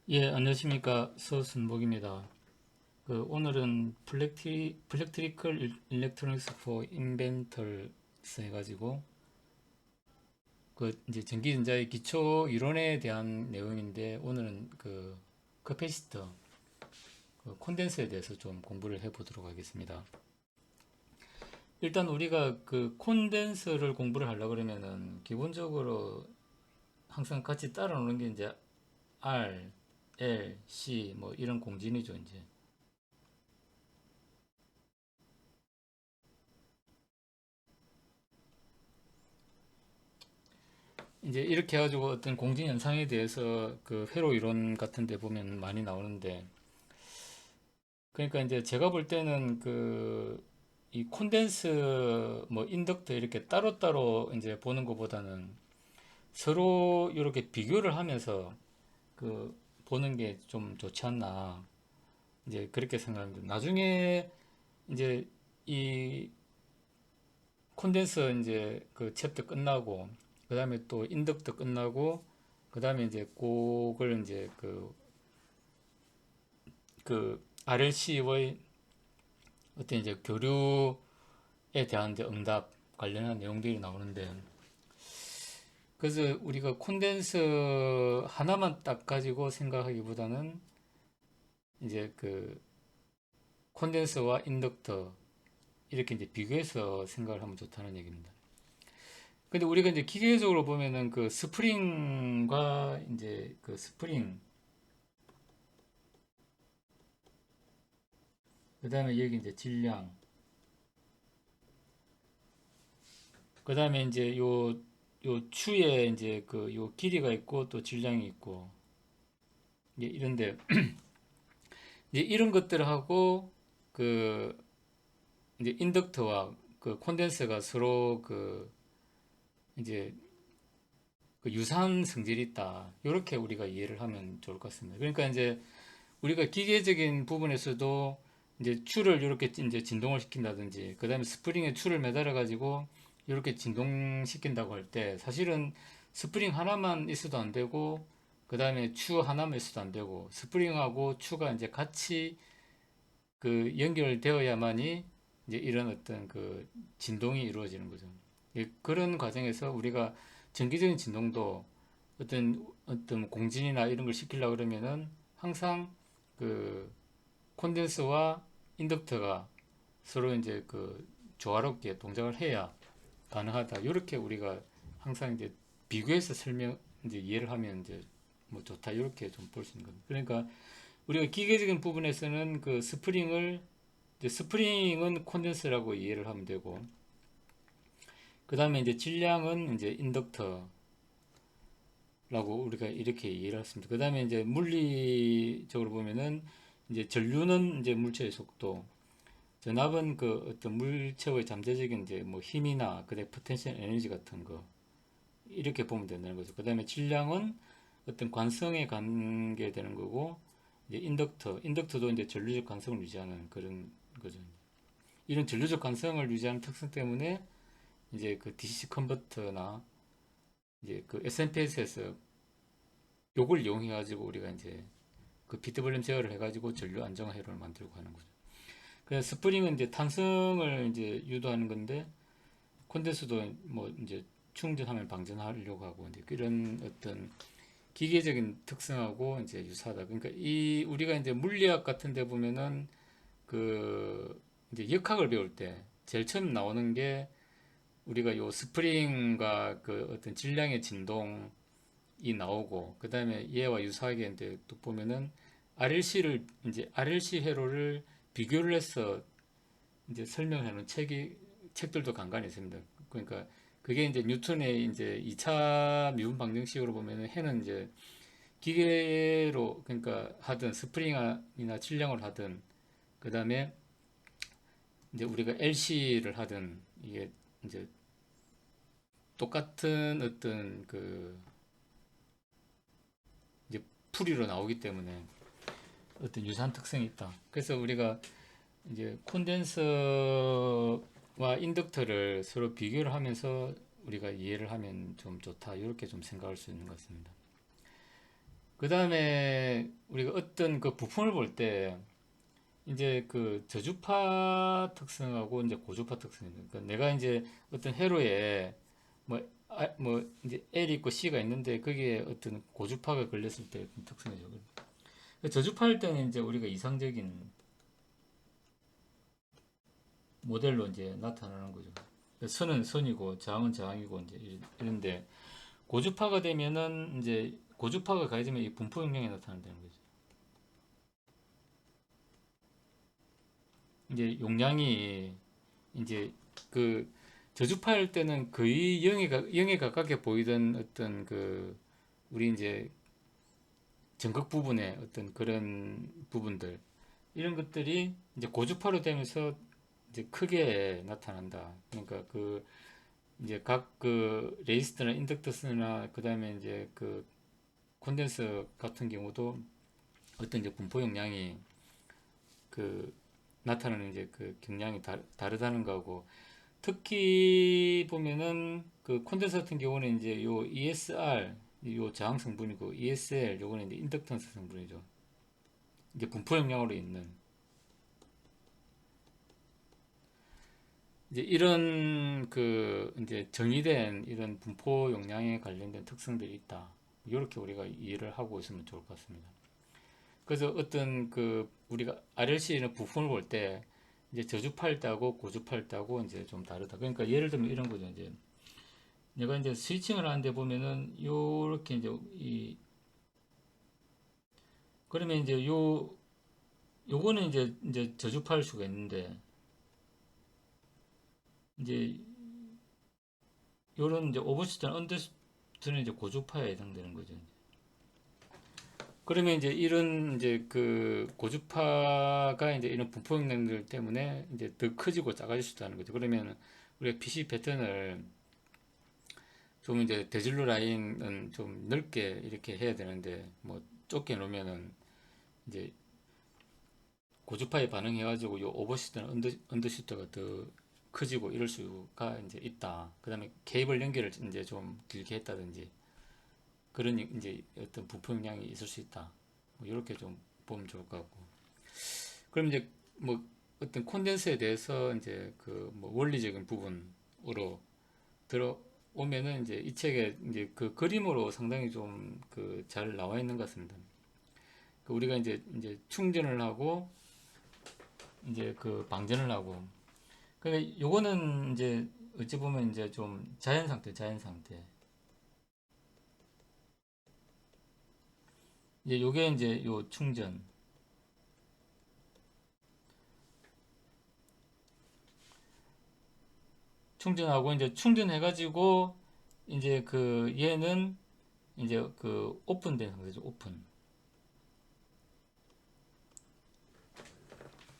예, 안녕하십니까. 서순복입니다. 오늘은 플렉트리컬 일렉트로닉스 포 인벤터스 해가지고, 이제 전기전자의 기초 이론에 대한 내용인데, 오늘은 커패시터, 콘덴서에 대해서 좀 공부를 해보도록 하겠습니다. 일단 우리가 콘덴서를 공부를 하려고 그러면은, 기본적으로 항상 같이 따라 노는 게 이제 R, L, C, 뭐 이런 공진이죠, 이제. 이제 이렇게 해가지고 어떤 공진 현상에 대해서 회로 이론 같은 데 보면 많이 나오는데, 그러니까 이제 제가 볼 때는 이 콘덴스 뭐 인덕터 이렇게 따로따로 이제 보는 것보다는 서로 이렇게 비교를 하면서 보는 게 좀 좋지 않나, 이제 그렇게 생각합니다. 나중에 이제 이 콘덴서 이제 그 챕터 끝나고, 그 다음에 또 인덕터 끝나고, 그 다음에 이제 그걸 이제 RLC의 어떤 이제 교류에 대한 이제 응답 관련한 내용들이 나오는데, 그래서 우리가 콘덴서 하나만 딱 가지고 생각하기보다는 이제 콘덴서와 인덕터 이렇게 이제 비교해서 생각을 하면 좋다는 얘기입니다. 근데 우리가 이제 기계적으로 보면은 스프링과 이제 스프링, 그 다음에 여기 이제 질량, 그 다음에 이제 요 추에 이제 요 길이가 있고 또 질량이 있고, 이제 이런데 이제 이런 것들하고 그 이제 인덕터와 콘덴서가 서로 이제 유사한 성질이 있다. 이렇게 우리가 이해를 하면 좋을 것 같습니다. 그러니까 이제 우리가 기계적인 부분에서도 이제 추를 이렇게 이제 진동을 시킨다든지, 그 다음에 스프링에 추를 매달아 가지고 이렇게 진동시킨다고 할 때, 사실은 스프링 하나만 있어도 안 되고, 그 다음에 추 하나만 있어도 안 되고, 스프링하고 추가 이제 같이 연결되어야만이 이제 이런 어떤 진동이 이루어지는 거죠. 예, 그런 과정에서 우리가 전기적인 진동도 어떤 공진이나 이런 걸 시키려고 그러면은 항상 그 콘덴서와 인덕터가 서로 이제 조화롭게 동작을 해야 가능하다. 이렇게 우리가 항상 이제 비교해서 이제 이해를 하면 이제 뭐 좋다. 이렇게 좀 볼 수 있는 겁니다. 그러니까 우리가 기계적인 부분에서는 이제 스프링은 콘덴서라고 이해를 하면 되고, 그 다음에 이제 질량은 이제 인덕터라고 우리가 이렇게 이해를 했습니다. 그 다음에 이제 물리적으로 보면은 이제 전류는 이제 물체의 속도, 전압은 어떤 물체의 잠재적인 이제 뭐 힘이나 그다음 포텐셜 에너지 같은 거 이렇게 보면 된다는 거죠. 그 다음에 질량은 어떤 관성에 관계되는 거고, 이제 인덕터도 이제 전류적 관성을 유지하는 그런 거죠. 이런 전류적 관성을 유지하는 특성 때문에 이제 DC 컨버터나 이제 SMPS에서 요걸 이용해 가지고 우리가 이제 비트볼륨 제어를 해 가지고 전류 안정화 회로를 만들고 하는 거죠. 그래서 스프링은 이제 탄성을 이제 유도하는 건데, 콘덴서도 뭐 이제 충전하면 방전하려고 하고, 이제 그런 어떤 기계적인 특성하고 이제 유사하다. 그러니까 이 우리가 이제 물리학 같은 데 보면은 이제 역학을 배울 때 제일 처음 나오는 게 우리가 요 스프링과 어떤 질량의 진동이 나오고, 그 다음에 얘와 유사하게 이제 또 보면은 RLC 회로를 비교를 해서 이제 설명해 놓은 책들도 간간히 있습니다. 그러니까 그게 이제 뉴턴의 이제 2차 미분 방정식으로 보면은 해는 이제 기계로 그러니까 하든 스프링이나 질량을 하든, 그 다음에 이제 우리가 LC를 하든, 이게 이제 똑같은 어떤 이제 풀이로 나오기 때문에 어떤 유사한 특성이 있다. 그래서 우리가 이제 콘덴서와 인덕터를 서로 비교를 하면서 우리가 이해를 하면 좀 좋다. 이렇게 좀 생각할 수 있는 것 같습니다. 그 다음에 우리가 어떤 그 부품을 볼 때 이제 그 저주파 특성하고 이제 고주파 특성이 있는. 그러니까 내가 이제 어떤 회로에 뭐 이제 L이 있고 C가 있는데 거기에 어떤 고주파가 걸렸을 때 어떤 특성이죠. 그 저주파 할 때는 이제 우리가 이상적인 모델로 이제 나타나는 거죠. 선은 선이고 저항은 저항이고 이제 이런데 고주파가 되면은 이제 고주파가 가해지면 이 분포 영향이 나타난다는 거죠. 이제 용량이 이제 그 저주파일 때는 거의 0에 가깝게 보이던 어떤 그 우리 이제 전극 부분의 어떤 그런 부분들 이런 것들이 이제 고주파로 되면서 이제 크게 나타난다. 그러니까 그 이제 각 그 레지스터나 인덕터스나 그다음에 이제 그 콘덴서 같은 경우도 어떤 이제 분포 용량이 그 나타나는 이제 그 경량이 다르다는 거고 특히 보면은 그 콘덴서 같은 경우는 이제 요 ESR 요 저항 성분이고 ESL 요거는 이제 인덕턴스 성분이죠. 이제 분포 용량으로 있는 이제 이런 그 이제 정의된 이런 분포 용량에 관련된 특성들이 있다. 이렇게 우리가 이해를 하고 있으면 좋을 것 같습니다. 그래서 어떤 그 우리가 RLC는 부품을 볼 때 이제 저주파일 때하고 고주파일 때하고 이제 좀 다르다. 그러니까 예를 들면 이런 거죠. 이제 내가 이제 스위칭을 하는데 보면은 요렇게 이제 그러면 이제 요거는 이제 저주파일 수가 있는데 이제 요런 이제 오버슈트나 언더슈트는 이제 고주파에 해당되는 거죠. 그러면 이제 이런 이제 그 고주파가 이제 이런 분포 영향들 때문에 이제 더 커지고 작아질 수도 있는 거죠. 그러면 우리가 PC 패턴을 좀 이제 대진로 라인은 좀 넓게 이렇게 해야 되는데 뭐 좁게 놓으면은 이제 고주파에 반응해가지고 요 오버슈트나 언더슈트가 더 커지고 이럴 수가 이제 있다. 그 다음에 케이블 연결을 이제 좀 길게 했다든지 그런 이제 어떤 부품 영향이 있을 수 있다. 뭐 이렇게 좀 보면 좋을 것 같고. 그럼 이제 뭐 어떤 콘덴서에 대해서 이제 그 뭐 원리적인 부분으로 들어오면은 이제 이 책에 이제 그 그림으로 상당히 좀 그 잘 나와 있는 것 같습니다. 그 우리가 이제 충전을 하고 이제 그 방전을 하고. 그러니까 요거는 이제 어찌 보면 이제 좀 자연 상태. 이제 요게 이제 요 충전하고 이제 충전해가지고 이제 그 얘는 이제 그 오픈된 상태죠. 오픈.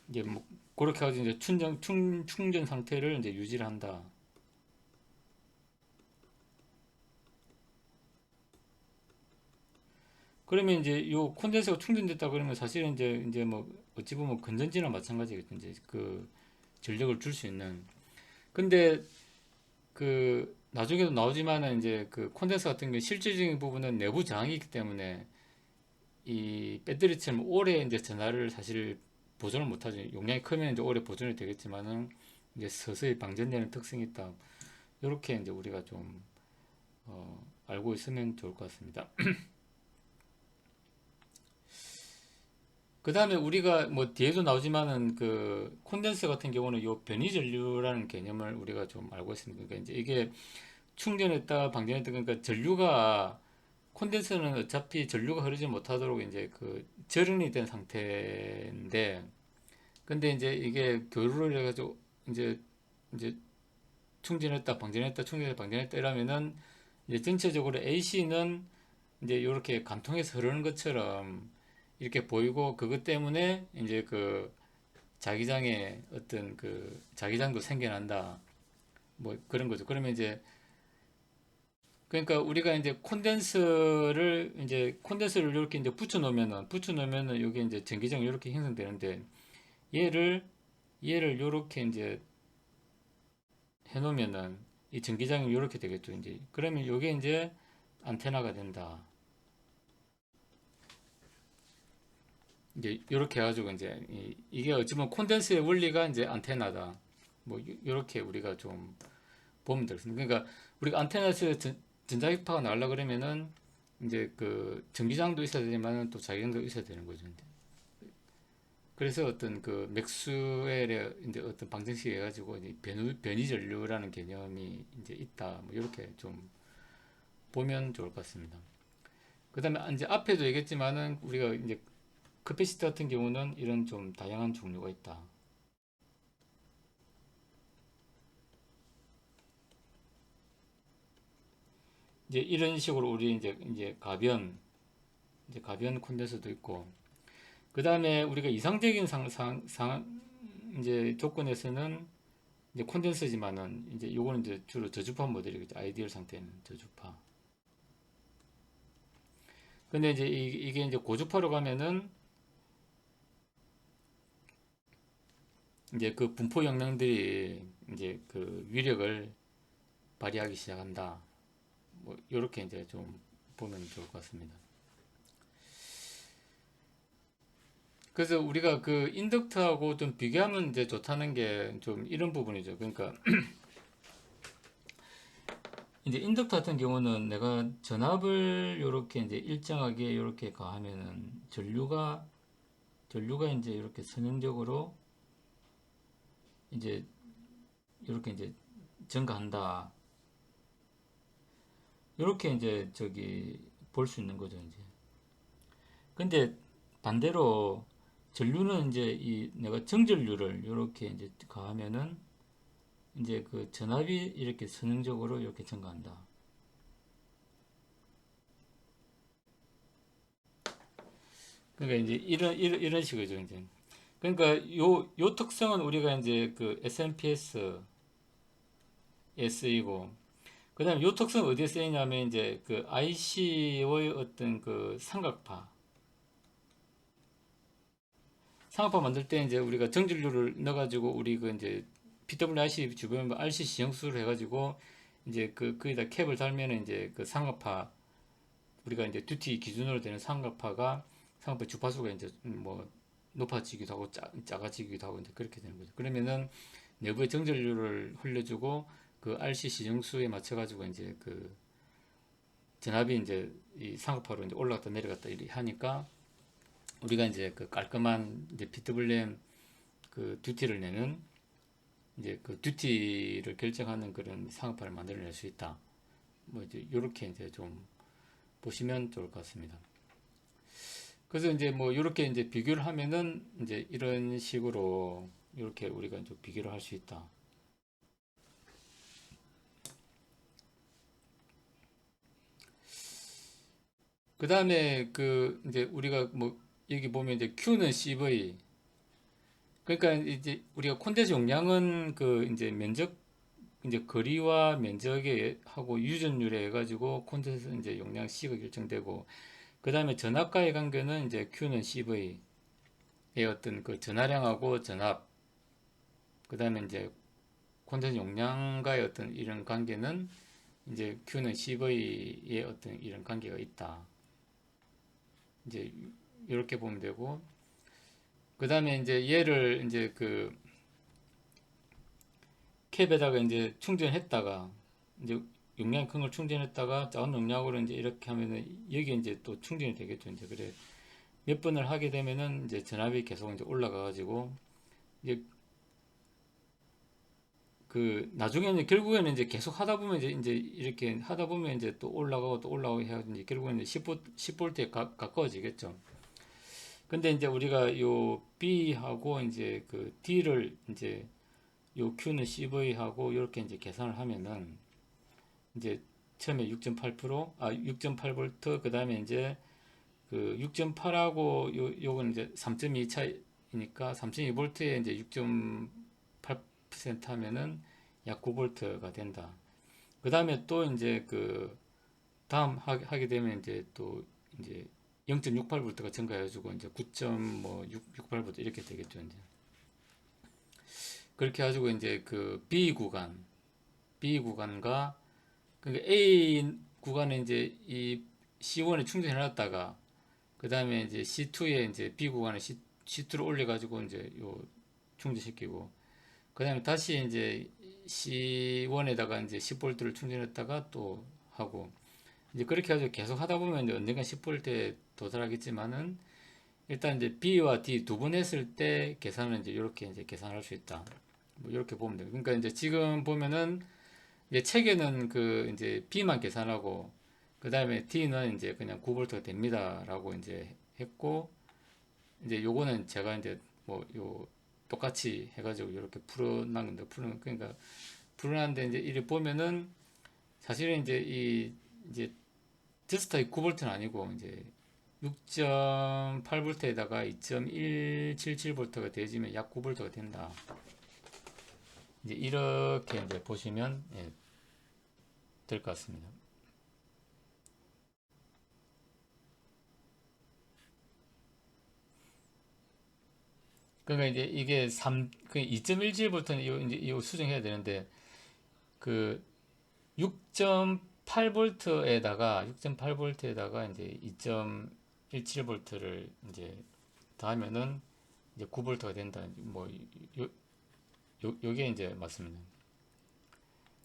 이제 뭐 그렇게 해가지고 이제 충전 상태를 이제 유지를 한다. 그러면 이제 요 콘덴서가 충전됐다 그러면 사실은 이제 뭐 어찌 보면 건전지나 마찬가지겠죠. 이제 그 전력을 줄 수 있는. 근데 그 나중에도 나오지만은 이제 그 콘덴서 같은 경우 실질적인 부분은 내부 저항이 있기 때문에 이 배터리처럼 오래 이제 전하를 사실 보존을 못하죠. 용량이 크면 이제 오래 보존이 되겠지만은 이제 서서히 방전되는 특성이 있다. 이렇게 이제 우리가 좀 알고 있으면 좋을 것 같습니다. 그 다음에 우리가 뭐 뒤에도 나오지만은 그 콘덴서 같은 경우는 요 변이 전류라는 개념을 우리가 좀 알고 있습니다. 그러니까 이제 이게 충전했다 방전했다 그러니까 전류가 콘덴서는 어차피 전류가 흐르지 못하도록 이제 그 절연이 된 상태인데 근데 이제 이게 교류를 해가지고 이제 충전했다 방전했다 충전했다 방전했다 이러면은 이제 전체적으로 AC는 이제 이렇게 관통해서 흐르는 것처럼 이렇게 보이고 그것 때문에 이제 그 자기장의 어떤 그 자기장도 생겨난다. 뭐 그런 거죠. 그러면 이제 그러니까 우리가 이제 콘덴서를 이렇게 이제 붙여 놓으면은 여기 이제 전기장이 이렇게 형성되는데 얘를 이렇게 이제 해놓으면은 이 전기장이 이렇게 되겠죠. 이제 그러면 이게 이제 안테나가 된다. 이제 이렇게 해가지고 이제 이게 어찌보면 콘덴서의 원리가 이제 안테나다. 뭐 이렇게 우리가 좀 보면 되겠습니다. 그러니까 우리가 안테나에서 전자기파가 나오려 그러면은 이제 그 전기장도 있어야 되지만 또 자기장도 있어야 되는 거죠. 이제. 그래서 어떤 그 맥스웰의 이제 어떤 방정식 해가지고 이제 변이 전류라는 개념이 이제 있다. 뭐 이렇게 좀 보면 좋을 것 같습니다. 그다음에 이제 앞에도 얘기했지만은 우리가 이제 커피시트 같은 경우는 이런 좀 다양한 종류가 있다. 이제 이런 식으로 우리 이제 가변 콘덴서도 있고, 그 다음에 우리가 이상적인 이제 조건에서는 이제 콘덴서지만은 이제 요거는 이제 주로 저주파 모델이겠죠. 아이디얼 상태는 저주파. 근데 이제 이게 이제 고주파로 가면은 이제 그 분포 영역들이 이제 그 위력을 발휘하기 시작한다. 뭐 이렇게 이제 좀 보면 좋을 것 같습니다. 그래서 우리가 그 인덕터하고 좀 비교하면 이제 좋다는 게 좀 이런 부분이죠. 그러니까 이제 인덕터 같은 경우는 내가 전압을 이렇게 이제 일정하게 이렇게 가하면은 전류가 이제 이렇게 선형적으로 이제 이렇게 이제 증가한다. 이렇게 이제 저기 볼 수 있는 거죠, 이제. 근데 반대로 전류는 이제 이 내가 정전류를 이렇게 이제 가하면은 이제 그 전압이 이렇게 선형적으로 이렇게 증가한다. 그러니까 이제 이런 식이죠, 이제. 그러니까 요 특성은 우리가 이제 그 SMPS 에 쓰이고, 그 다음에 요 특성 어디에 쓰이냐면 이제 그 IC의 어떤 그 삼각파 만들 때 이제 우리가 정진류를 넣어가지고 우리 그 이제 PWIC 주변 RC 시형수를 해가지고 이제 그 거기다 캡을 달면은 이제 그 삼각파 우리가 이제 듀티 기준으로 되는 삼각파 주파수가 이제 뭐 높아지기도 하고 작아지기도 하고 이제 그렇게 되는 거죠. 그러면은 내부에 정전류를 흘려주고 그 RC 시정수에 맞춰가지고 이제 그 전압이 이제 이 상급파로 이제 올라갔다 내려갔다 이렇게 하니까 우리가 이제 그 깔끔한 이제 PWM 그 듀티를 내는 이제 그 듀티를 결정하는 그런 상급파를 만들어낼 수 있다. 뭐 이제 이렇게 이제 좀 보시면 좋을 것 같습니다. 그래서 이제 뭐 이렇게 이제 비교를 하면은 이제 이런 식으로 이렇게 우리가 이제 비교를 할 수 있다. 그 다음에 그 이제 우리가 뭐 여기 보면 이제 Q는 CV. 그러니까 이제 우리가 콘덴서 용량은 그 이제 면적 이제 거리와 면적에 하고 유전율에 해가지고 콘덴서 이제 용량 C가 결정되고, 그 다음에 전압과의 관계는 이제 Q는 CV의 어떤 그 전하량하고 전압, 그 다음에 이제 콘덴서 용량과의 어떤 이런 관계는 이제 Q는 CV의 어떤 이런 관계가 있다. 이제 이렇게 보면 되고, 그 다음에 이제 얘를 이제 그 캡에다가 이제 충전했다가 이제 용량 큰 걸 충전했다가 작은 용량으로 이제 이렇게 하면은 여기 이제 또 충전이 되겠죠. 이제 그래 몇 번을 하게 되면은 이제 전압이 계속 이제 올라가 가지고 이제 그 나중에는 결국에는 이제 계속 하다 보면 이제 이렇게 하다 보면 이제 또 올라가고 또 올라가고 해가지고 이제 결국에는 10볼트에 가까워지겠죠. 근데 이제 우리가 요 B하고 이제 그 D를 이제 요 Q는 CV하고 이렇게 이제 계산을 하면은 이제 처음에 6.8%, 6.8V, 그 다음에 이제 그 6.8하고 요건 이제 3.2 차이니까 3.2V에 이제 6.8% 하면은 약 9V가 된다. 그 다음에 또 이제 그 다음 하게 되면 이제 또 이제 0.68V가 증가해가지고 이제 9.68V 이렇게 되겠죠. 이제 그렇게 해가지고 이제 그 B 구간과 그러니까 A 구간에 이제 이 C1에 충전해놨다가 그 다음에 이제 C2에 이제 B 구간에 C2를 올려가지고 이제 요 충전시키고, 그 다음에 다시 이제 C1에다가 이제 10V를 충전했다가 또 하고, 이제 그렇게 해서 계속 하다 보면 이제 언젠가 10V에 도달하겠지만은, 일단 이제 B와 D 두 번 했을 때 계산은 이제 이렇게 이제 계산할 수 있다. 뭐 이렇게 보면 돼요. 그러니까 이제 지금 보면은 이제 책에는 그 이제 B만 계산하고, 그 다음에 D는 이제 그냥 9V가 됩니다라고 이제 했고, 이제 요거는 제가 이제 뭐 요 똑같이 해가지고 이렇게 풀어놓은 건데, 그러니까 풀어놨는데 이제 이렇게 보면은 사실은 이제 이 이제 테스터의 9V는 아니고 이제 6.8V에다가 2.177V가 되어지면 약 9V가 된다. 이제 이렇게 이제 보시면 될 것 같습니다. 그러니까 이제 이게 2.17V는 이제 이 수정해야 되는데, 그 6.8V에다가 이제 2.17V를 이제 더하면은 이제 9V가 된다. 뭐 요게 이제 맞습니다.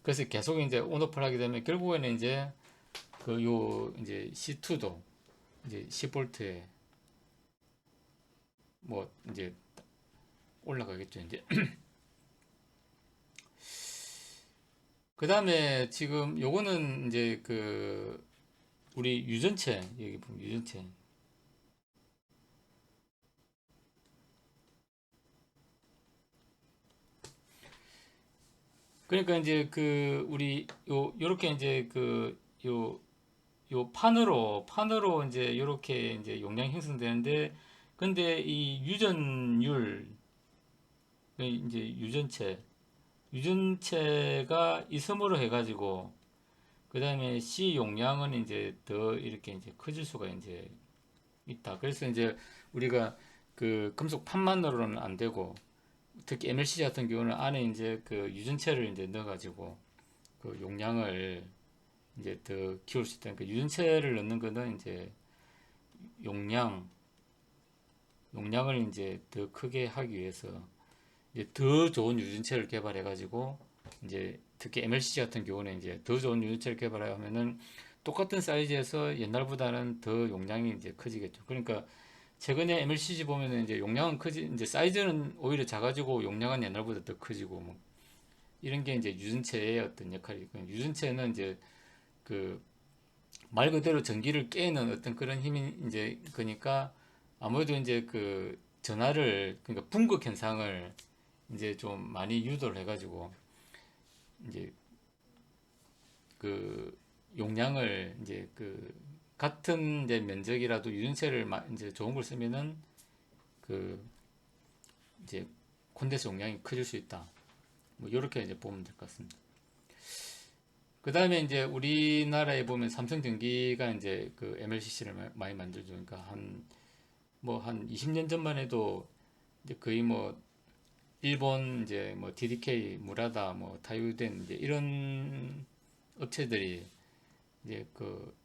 그래서 계속 이제 온오프를 하게 되면 결국에는 이제 그 요 이제 C2도 이제 10V에 뭐 이제 올라가겠죠, 이제. 그 다음에 지금 요거는 이제 그 우리 유전체, 여기 보면 유전체. 그러니까 이제 그 우리 요렇게 이제 그 요 판으로 이제 요렇게 이제 용량이 형성되는데, 근데 이 유전율, 이제 유전체가 이섬으로 해가지고, 그 다음에 C 용량은 이제 더 이렇게 이제 커질 수가 이제 있다. 그래서 이제 우리가 그 금속 판만으로는 안 되고, 특히 MLCC 같은 경우는 안에 이제 그 유전체를 이제 넣어가지고 그 용량을 이제 더 키울 수 있다. 그 유전체를 넣는 거는 이제 용량, 용량을 이제 더 크게 하기 위해서 이제 더 좋은 유전체를 개발해가지고, 이제 특히 MLCC 같은 경우는 이제 더 좋은 유전체를 개발하면은 똑같은 사이즈에서 옛날보다는 더 용량이 이제 커지겠죠. 그러니까 최근에 MLCC 보면은 이제 용량은 크지, 이제 사이즈는 오히려 작아지고 용량은 옛날보다 더 커지고, 뭐 이런 게 이제 유전체의 어떤 역할이고, 유전체는 이제 그 말 그대로 전기를 깨는 어떤 그런 힘이 이제 그러니까 아무래도 이제 그 전하를, 그러니까 분극 현상을 이제 좀 많이 유도를 해가지고 이제 그 용량을 이제 그 같은 이제 면적이라도 유전체를 이제 좋은 걸 쓰면은 그 이제 콘덴서 용량이 커질 수 있다. 뭐 이렇게 이제 보면 될 것 같습니다. 그 다음에 이제 우리나라에 보면 삼성전기가 이제 그 MLCC를 많이 만들죠. 그러니까 한 20년 전만 해도 이제 거의 뭐 일본 이제 뭐 TDK, 무라다, 뭐 타이유덴 이제 이런 업체들이 이제 그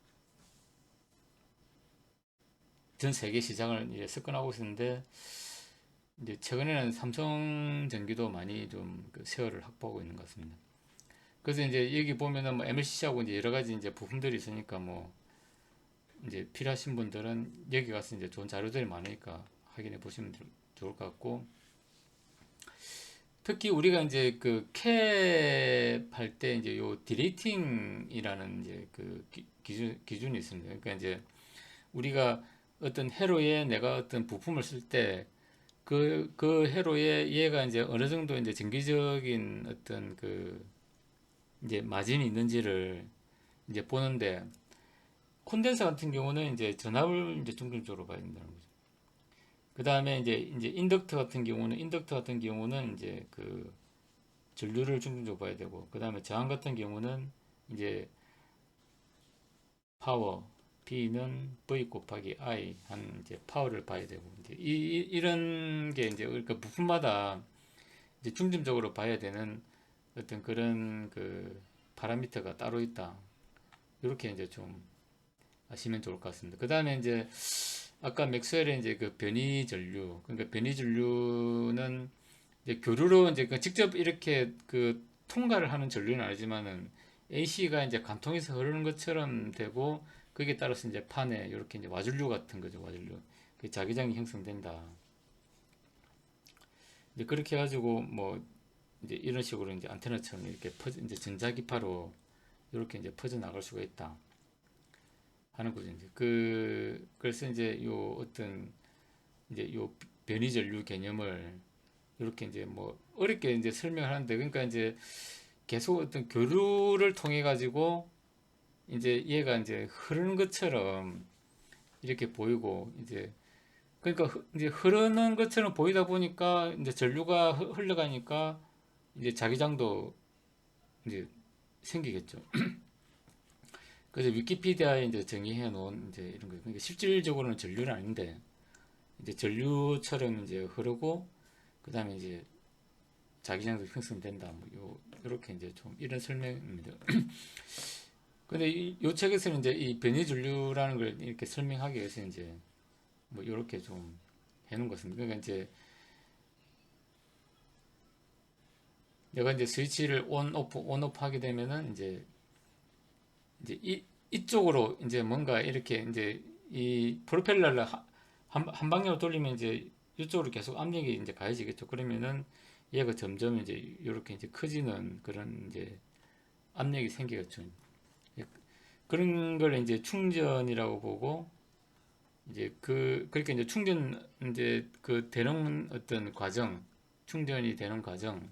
전 세계 시장을 이제 석권하고 있었는데, 이제 최근에는 삼성전기도 많이 좀그 쉐어를 확보하고 있는 것 같습니다. 그래서 이제 여기 보면은 뭐 MLCC하고 이제 여러 가지 이제 부품들이 있으니까, 뭐 이제 필요하신 분들은 여기 가서 이제 좋은 자료들이 많으니까 확인해 보시면 좋을 것 같고, 특히 우리가 이제 그 캡 할 때 이제 요 디레이팅이라는 이제 그 기준이 있습니다. 그러니까 이제 우리가 어떤 회로에 내가 어떤 부품을 쓸 때 그 회로에 얘가 이제 어느 정도 이제 정기적인 어떤 그 이제 마진이 있는지를 이제 보는데, 콘덴서 같은 경우는 이제 전압을 이제 중점적으로 봐야 된다는 거죠. 그 다음에 이제 인덕터 같은 경우는 이제 그 전류를 중점적으로 봐야 되고, 그 다음에 저항 같은 경우는 이제 파워 P는 V 곱하기 I 한 이제 파워를 봐야 되고, 이제 이런 게 이제 그러니까 부품마다 이제 중점적으로 봐야 되는 어떤 그런 그 파라미터가 따로 있다. 이렇게 이제 좀 아시면 좋을 것 같습니다. 그 다음에 이제 아까 맥스웰의 이제 그 변이 전류, 그러니까 변이 전류는 이제 교류로 이제 그 직접 이렇게 그 통과를 하는 전류는 아니지만은 AC가 이제 관통해서 흐르는 것처럼 되고 거기에 따라서 이제 판에 이렇게 이제 와전류 같은 거죠, 와전류. 그 자기장이 형성된다. 이제 그렇게 해가지고 뭐 이제 이런 식으로 이제 안테나처럼 이렇게 이제 전자기파로 이렇게 이제 퍼져 나갈 수가 있다 하는 거죠. 이제 그래서 이제 요 어떤 이제 요 변이 전류 개념을 이렇게 이제 뭐 어렵게 이제 설명을 하는데 그러니까 이제 계속 어떤 교류를 통해 가지고 이제 얘가 이제 흐르는 것처럼 이렇게 보이고 이제 그러니까 이제 흐르는 것처럼 보이다 보니까 이제 전류가 흘러가니까 이제 자기장도 이제 생기겠죠. 그래서 위키피디아에 이제 정의해 놓은 이제 이런 거 그러니까 실질적으로는 전류는 아닌데 이제 전류처럼 이제 흐르고 그다음에 이제 자기장도 형성된다. 뭐 요렇게 이제 좀 이런 설명입니다. 근데 요 책에서는 이제 이 변이 전류라는 걸 이렇게 설명하기 위해서 이제 뭐 요렇게 좀 해놓은 것 같습니다. 그러니까 이제 내가 이제 스위치를 온 오프 하게 되면은 이제 이쪽으로 이제 뭔가 이렇게 이제 이 프로펠러를 한 방향으로 돌리면 이제 이쪽으로 계속 압력이 이제 가해지겠죠. 그러면은 얘가 점점 이제 이렇게 이제 커지는 그런 이제 압력이 생기겠죠. 예, 그런 걸 이제 충전이라고 보고 이제 그렇게 이제 충전 이제 그 되는 어떤 과정, 충전이 되는 과정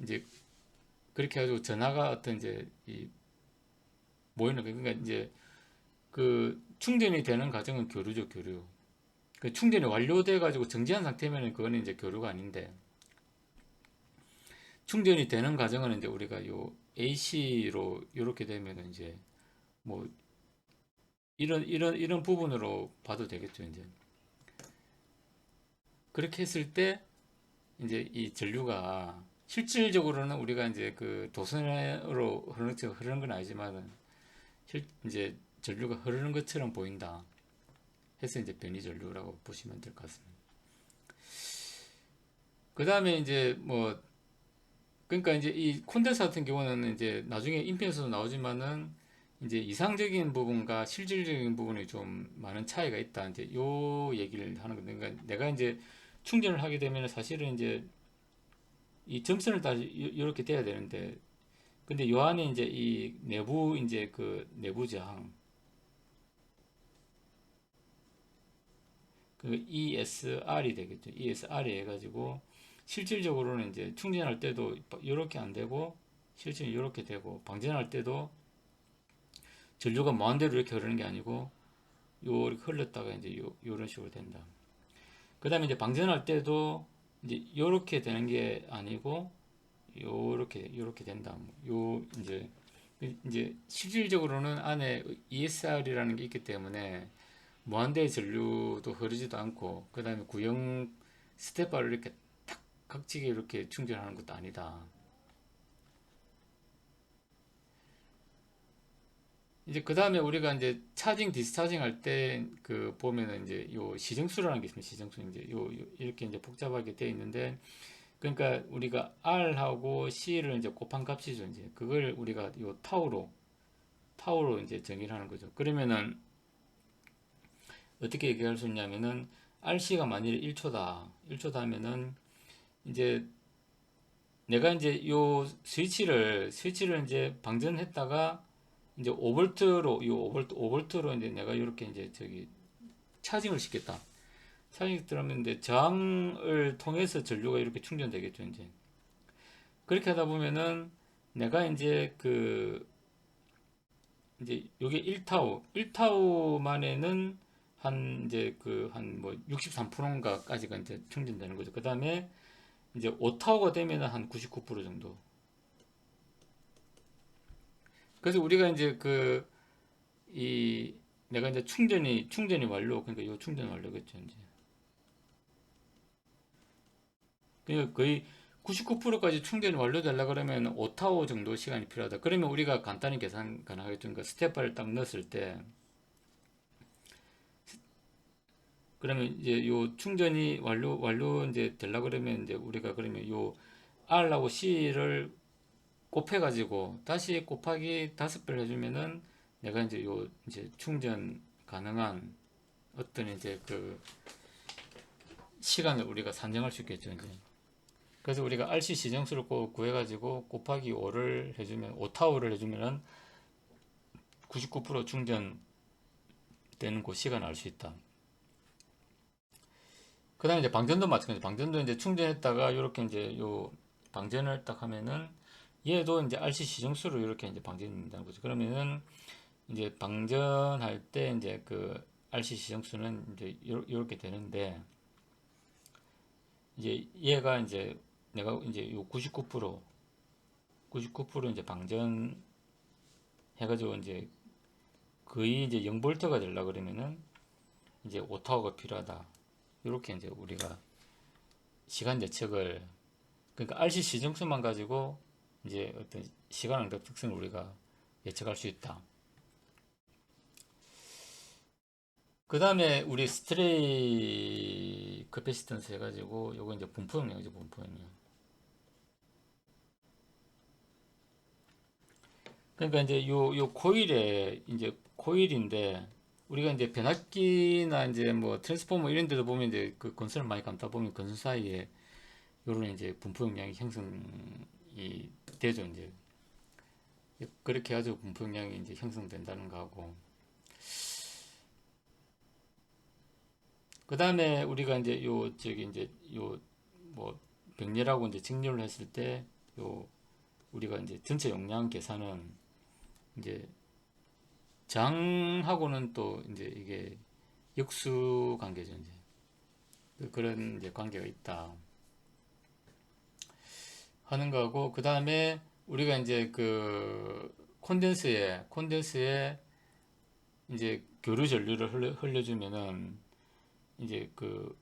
이제 그렇게 해가지고 전화가 어떤 이제 이 모이는 거 그러니까 이제 그 충전이 되는 과정은 교류죠, 교류. 그 충전이 완료돼 가지고 정지한 상태면 그거는 이제 교류가 아닌데 충전이 되는 과정은 이제 우리가 요 AC로 이렇게 되면 이제 뭐 이런 부분으로 봐도 되겠죠, 이제. 그렇게 했을 때 이제 이 전류가 실질적으로는 우리가 이제 그 도선으로 흐르는 건 아니지만은 이제 전류가 흐르는 것처럼 보인다. 해서 이제 변이 전류라고 보시면 될 것 같습니다. 그 다음에 이제 뭐 그러니까 이제 이 콘덴서 같은 경우는 이제 나중에 인편에서도 나오지만은 이제 이상적인 부분과 실질적인 부분이 좀 많은 차이가 있다. 이제 요 얘기를 하는 건데, 그러니까 내가 이제 충전을 하게 되면 사실은 이제 이 점선을 다 이렇게 돼야 되는데, 근데 요 안에 이제 이 내부 이제 그 내부 저항, 그 ESR이 되겠죠. ESR이 해가지고 실질적으로는 이제 충전할 때도 이렇게 안 되고 실질은 이렇게 되고 방전할 때도 전류가 마음대로 이렇게 흐르는 게 아니고 요렇게 흘렀다가 이제 요런 식으로 된다. 그 다음에 이제 방전할 때도 이제 요렇게 되는 게 아니고 요렇게 된다. 요 이제 실질적으로는 안에 ESR이라는 게 있기 때문에 무한대의 전류도 흐르지도 않고 그 다음에 구형 스텝바를 이렇게 탁 각지게 이렇게 충전하는 것도 아니다. 이제 그 다음에 우리가 이제 차징 디스차징 할 때 그 보면은 이제 요 시정수라는 게 있습니다. 시정수 이제 이렇게 이제 복잡하게 되어 있는데 그러니까 우리가 R하고 C를 이제 곱한 값이죠. 이제 그걸 우리가 요 타우로 이제 정의를 하는 거죠. 그러면은 어떻게 얘기할 수 있냐면은 RC가 만일에 1초다. 1초다 하면은 이제 내가 이제 요 스위치를 이제 방전했다가 이제 5볼트로 요 5볼트로 이제 내가 이렇게 이제 저기 차징을 시켰다. 차징이 들어가면 이제 저항을 통해서 전류가 이렇게 충전되겠죠, 이제. 그렇게 하다 보면은 내가 이제 이제 요게 1타우만에는 한 이제 한 뭐 63%인가까지가 이제 충전되는 거죠. 그 다음에 이제 5타워가 되면 한 99% 정도. 그래서 우리가 이제 이, 내가 이제 충전이 완료, 그러니까 요 충전 완료겠죠, 이제. 그러니까 거의 99%까지 충전이 완료되려 그러면 5타워 정도 시간이 필요하다. 그러면 우리가 간단히 계산 가능하겠죠. 그러니까 스텝바를 딱 넣었을 때, 그러면 이제 요 충전이 완료 이제 되려 그러면 이제 우리가 그러면 요 R하고 C를 곱해가지고 다시 곱하기 5배를 해주면은 내가 이제 요 이제 충전 가능한 어떤 이제 그 시간을 우리가 산정할 수 있겠죠, 이제. 그래서 우리가 RC 시정수를 구해가지고 곱하기 5를 해주면 5타워를 해주면은 99% 충전되는 그 시간을 알 수 있다. 그 다음에 이제 방전도 마찬가지. 방전도 이제 충전했다가 이렇게 이제 요 방전을 딱 하면은 얘도 이제 RC 시정수로 이렇게 이제 방전이 된다는 거죠. 그러면은 이제 방전할 때 이제 그 RC 시정수는 이제 이렇게 되는데 이제 얘가 이제 내가 이제 요 99% 이제 방전 해가지고 이제 거의 이제 0볼트가 되려 그러면은 이제 5타워가 필요하다. 이렇게 이제 우리가 시간 예측을 그러니까 RC 시정수만 가지고 이제 어떤 시간 응답 특성을 우리가 예측할 수 있다. 그 다음에 우리 스트레이 커패시턴스 해가지고 요거 이제 분포 용량이죠, 분포 용량. 그러니까 이제 요 코일에 이제 코일인데 우리가 이제 변압기나 이제 뭐 트랜스포머 이런 데도 보면 이제 그 건선을 많이 감다 보면 건선 사이에 요런 이제 분포 용량이 형성이 되죠, 이제. 그렇게 해가지고 분포 용량이 이제 형성된다는 거하고. 그 다음에 우리가 이제 요 저기 이제 요 뭐 병렬하고 이제 직렬을 했을 때 요 우리가 이제 전체 용량 계산은 이제 장하고는 또 이제 이게 역수 관계죠, 이제. 그런 이제 관계가 있다 하는 거고, 그 다음에 우리가 이제 그 콘덴스에 이제 교류 전류를 흘려주면은 이제 그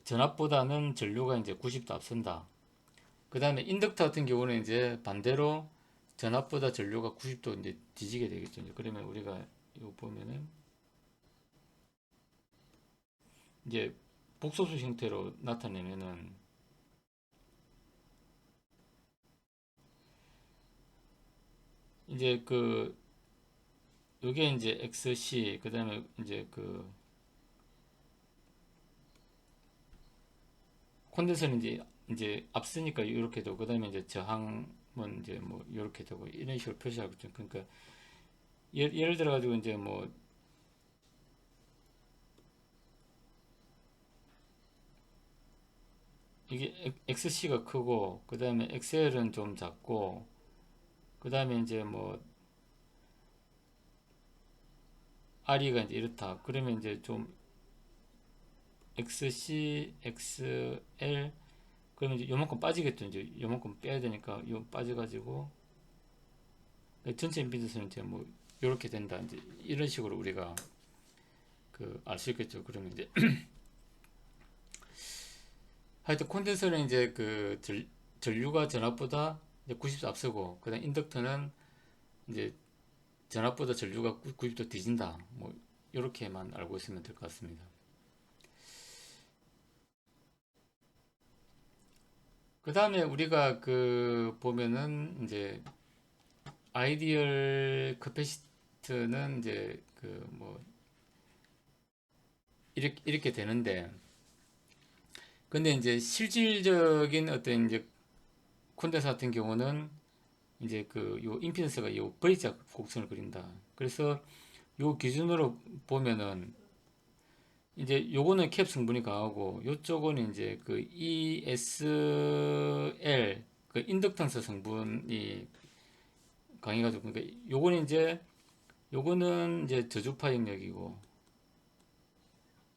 전압보다는 전류가 이제 90도 앞선다. 그 다음에 인덕터 같은 경우는 이제 반대로 전압보다 전류가 90도 이제 뒤지게 되겠죠. 이제 그러면 우리가 이거 보면은 이제 복소수 형태로 나타내면은 이제 그 요게 이제 XC 그 다음에 이제 그 콘덴서는 이제 앞서니까 이렇게 되고 그 다음에 이제 저항은 이제 뭐 이렇게 되고 이런 식으로 표시하고 있죠. 그러니까 예를 들어 가지고 이제 뭐 이게 XC가 크고 그 다음에 XL은 좀 작고 그 다음에 이제 뭐 RE가 이제 이렇다. 그러면 이제 좀 XC, XL 그러면 이제 요만큼 빠지겠죠. 이제 요만큼 빼야 되니까 요 빠져가지고 전체 임피던스는 이제 뭐 이렇게 된다. 이제 이런 식으로 우리가 그 알 수 있겠죠. 그러면 이제 하여튼 콘덴서는 이제 그 전류가 전압보다 이제 90도 앞서고 그다음 인덕터는 이제 전압보다 전류가 90도 뒤진다. 뭐 이렇게만 알고 있으면 될 것 같습니다. 그 다음에 우리가 그 보면은 이제 아이디얼 커패시트는 이제 그 뭐 이렇게 되는데 근데 이제 실질적인 어떤 이제 콘덴서 같은 경우는 이제 그 요 임피던스가 요 V자 곡선을 그린다. 그래서 요 기준으로 보면은 이제 요거는 캡 성분이 강하고 요쪽은 이제 그 ESL 그 인덕턴스 성분이 강해가지고 그러니까 요거는 이제 저주파 영역이고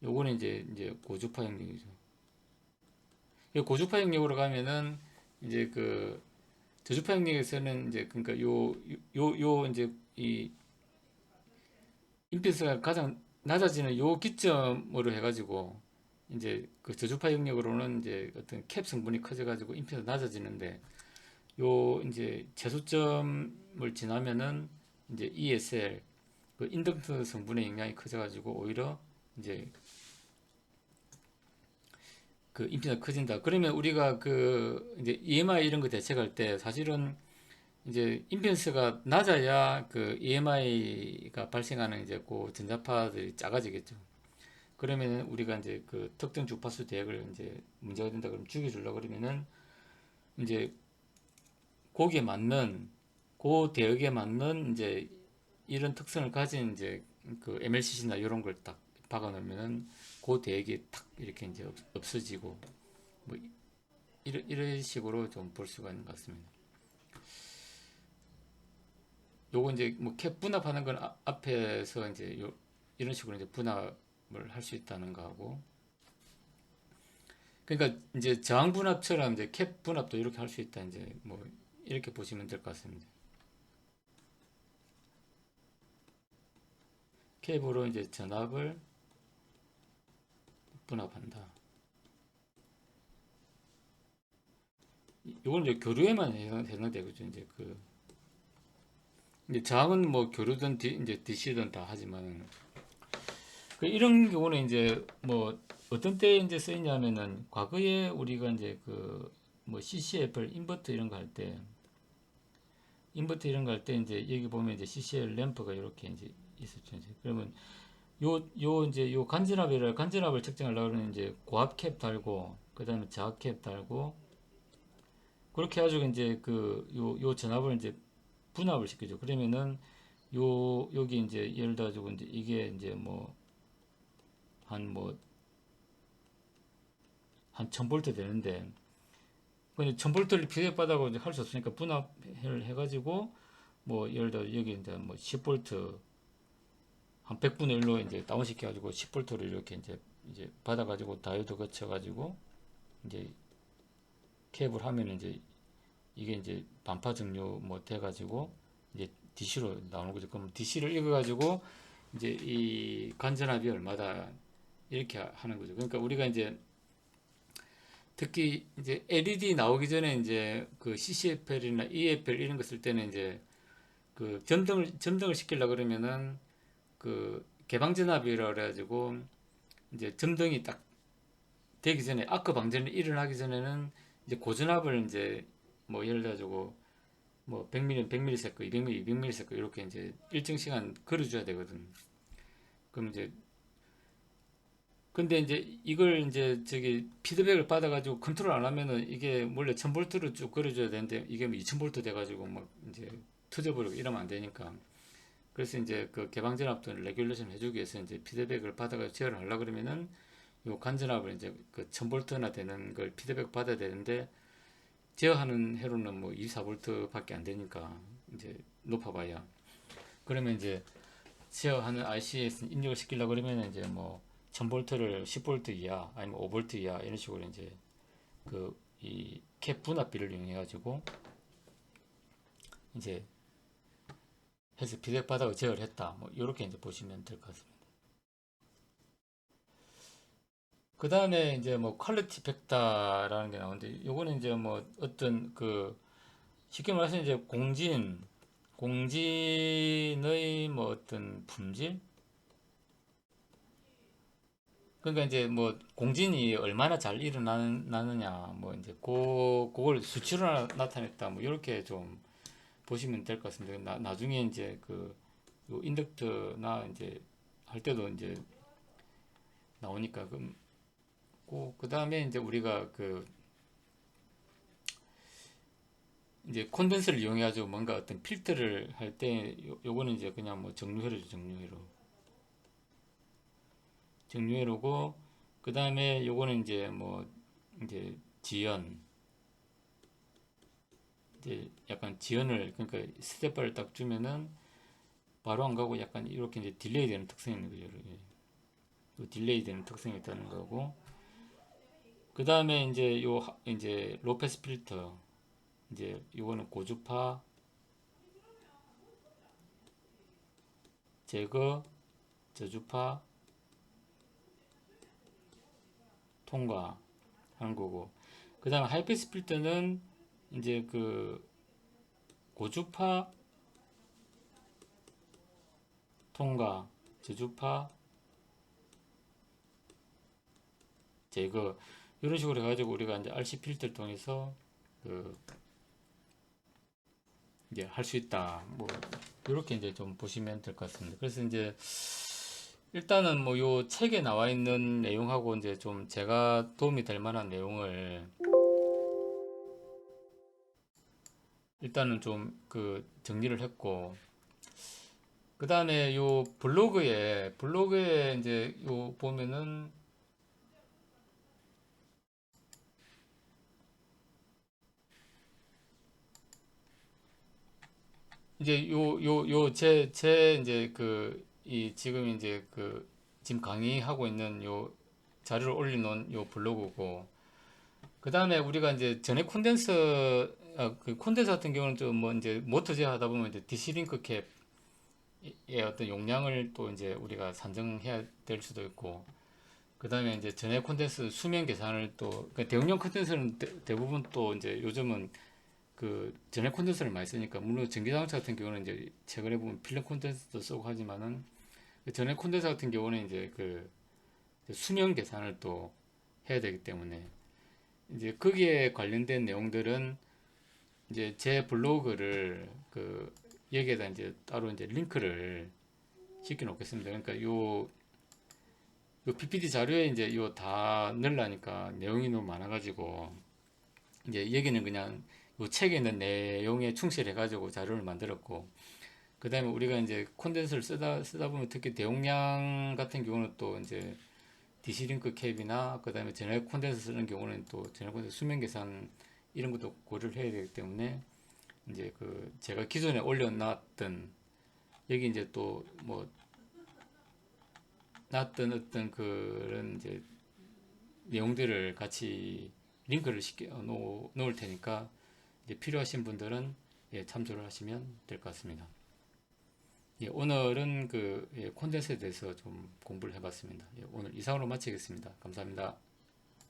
요거는 이제 고주파 영역이죠. 이 고주파 영역으로 가면은 이제 그 저주파 영역에서는 이제 그러니까 요 이제 이 임피던스가 가장 낮아지는 요 기점으로 해가지고 이제 그 저주파 영역으로는 이제 어떤 캡 성분이 커져가지고 임피던스 낮아지는데 요 이제 최소점을 지나면은 이제 ESL 그 인덕트 성분의 영향이 커져가지고 오히려 이제 그 임피던스가 커진다. 그러면 우리가 그 이제 EMI 이런 거 대책할 때 사실은 이제 임피던스가 낮아야 그 EMI가 발생하는 이제 그 전자파들이 작아지겠죠. 그러면 우리가 이제 그 특정 주파수 대역을 이제 문제가 된다 그러면 죽여주려고 그러면은 이제 거기에 맞는 그 대역에 맞는 이제 이런 특성을 가진 이제 그 MLCC나 이런 걸 딱 박아 놓으면은 그 대역이 탁 이렇게 이제 없어지고 뭐 이런 식으로 좀 볼 수가 있는 것 같습니다. 요거 이제 뭐 캡 분압하는 건 앞에서 이제 이런 식으로 이제 분압을 할 수 있다는 거하고, 그러니까 이제 저항 분압처럼 이제 캡 분압도 이렇게 할 수 있다, 이제 뭐 이렇게 보시면 될 것 같습니다. 캡으로 이제 전압을 분압한다. 요건 이제 교류에만 해당되겠죠. 이제 그 이제 저항은 뭐 교류든 이제 DC든 다 하지만, 그 이런 경우는 이제 뭐 어떤 때에 이제 쓰이냐면은, 과거에 우리가 이제 그 뭐 CCFL 인버터 이런 거 할 때, 이제 여기 보면 이제 CCL 램프가 이렇게 이제 있었죠. 이제 그러면 요 이제 요 간전압을 측정하려고 그러면 이제 고압 캡 달고, 그 다음에 저압 캡 달고, 그렇게 해가지고 이제 그 요 전압을 이제 분압을 시키죠. 그러면은 여기 이제 예를 들어가지고 이제 이게 이제 뭐 한 1000볼트 되는데, 근데 1000볼트를 피드백 받아고 이제 할 수 없으니까 분압을 해가지고 뭐 예를 들어 여기 이제 뭐 10볼트 한 100분의 1로 이제 다운 시켜가지고 10볼트를 이렇게 이제 받아가지고 다이오드 거쳐가지고 이제 캡을 하면 이제 이게 이제 반파 정류 뭐 돼가지고 이제 DC로 나오는 거죠. 그럼 DC를 읽어가지고 이제 이 간전압이 얼마다 이렇게 하는 거죠. 그러니까 우리가 이제 특히 이제 LED 나오기 전에 이제 그 CCFL이나 EFL 이런 거 쓸 때는 이제 그 점등을 시키려고 그러면은 그 개방전압이라 그래가지고 이제 점등이 딱 되기 전에 아크 방전이 일어나기 전에는 이제 고전압을 이제 뭐 예를 들어가지고 뭐 100mm, 100ms, 200mm, 200ms 이렇게 이제 일정 시간 걸어줘야 되거든. 그럼 이제 근데 이제 이걸 이제 저기 피드백을 받아가지고 컨트롤 안 하면은 이게 원래 1000볼트로 쭉 걸어줘야 되는데 이게 뭐 2000볼트 돼가지고 막 이제 터져버리고 이러면 안 되니까. 그래서 이제 그 개방전압도 레귤레이션 해주기 위해서 이제 피드백을 받아가지고 제어를 하려 그러면은 요 간전압을 이제 그 1000볼트나 되는 걸 피드백 받아야 되는데, 제어하는 회로는 뭐 24볼트 밖에 안 되니까 이제 높아봐야. 그러면 이제 제어하는 IC에 입력을 시키려고 그러면 이제 뭐 1000볼트를 10볼트 이하 아니면 5볼트 이하 이런 식으로 이제 그 이 캡 분압비를 이용해 가지고 이제 해서 피드백 받아서 제어를 했다. 뭐 이렇게 이제 보시면 될 것 같습니다. 그 다음에 이제 뭐 퀄리티 팩터라는 게 나오는데, 요거는 이제 뭐 어떤 그 쉽게 말해서 이제 공진의 뭐 어떤 품질, 그러니까 이제 뭐 공진이 얼마나 잘 일어나느냐 뭐 이제 그걸 수치로 나타냈다 뭐 이렇게 좀 보시면 될 것 같습니다. 나중에 이제 요 인덕트나 이제 할 때도 이제 나오니까. 그 다음에 이제 우리가 그 이제 콘덴서를 이용해 가지고 뭔가 어떤 필터를 할 때 요거는 이제 그냥 뭐 정류회로죠. 정류회로고, 그 다음에 요거는 이제 뭐 이제 지연, 이제 약간 지연을, 그러니까 스텝바를 딱 주면은 바로 안 가고 약간 이렇게 이제 딜레이 되는 특성이 있는 거죠. 이렇게. 딜레이 되는 특성이 있다는 거고, 그 다음에 이제 이제 로페스 필터, 이제 요거는 고주파 제거, 저주파 통과하는 거고, 그 다음에 하이패스 필터는 이제 그 고주파 통과, 저주파, 제거 이런 식으로 해가지고 우리가 이제 RC 필터를 통해서 그 이제 할 수 있다. 뭐 이렇게 이제 좀 보시면 될 것 같습니다. 그래서 이제 일단은 뭐 요 책에 나와 있는 내용하고 이제 좀 제가 도움이 될 만한 내용을 일단은 좀 그 정리를 했고, 그 다음에 요 블로그에 이제 요 보면은 이제 제 이제 이 지금 이제 지금 강의하고 있는 요 자료를 올려놓은 요 블로그고, 그 다음에 우리가 이제 전에 그 콘덴서 같은 경우는 좀 뭐 이제 모터 제어하다 보면 이제 디시링크 캡의 어떤 용량을 또 이제 우리가 산정해야 될 수도 있고, 그 다음에 이제 전해 콘덴서 수명 계산을 또, 그 대용량 콘덴서는 대부분 또 이제 요즘은 그 전해 콘덴서를 많이 쓰니까, 물론 전기자동차 같은 경우는 이제 최근에 보면 필름 콘덴서도 쓰고 하지만은 그 전해 콘덴서 같은 경우는 이제 그 수명 계산을 또 해야 되기 때문에 이제 거기에 관련된 내용들은 이제 제 블로그를 여기에다 이제 따로 이제 링크를 시켜 놓겠습니다. 그러니까 요 PPT 자료에 이제 요 다 넣으려니까 내용이 너무 많아가지고 이제 여기는 그냥 요 책에 있는 내용에 충실해가지고 자료를 만들었고, 그 다음에 우리가 이제 콘덴서를 쓰다 보면 특히 대용량 같은 경우는 또 이제 디시링크 캡이나 그 다음에 제네럴 콘덴서 쓰는 경우는 또 제네럴 콘덴서 수명 계산 이런 것도 고려를 해야 되기 때문에 이제 제가 기존에 올려놨던 여기 이제 또 뭐 놨던 어떤 그런 이제 내용들을 같이 링크를 시켜 놓을 테니까 이제 필요하신 분들은 예, 참조를 하시면 될 것 같습니다. 예, 오늘은 콘덴서에 대해서 좀 공부를 해봤습니다. 예, 오늘 이상으로 마치겠습니다. 감사합니다.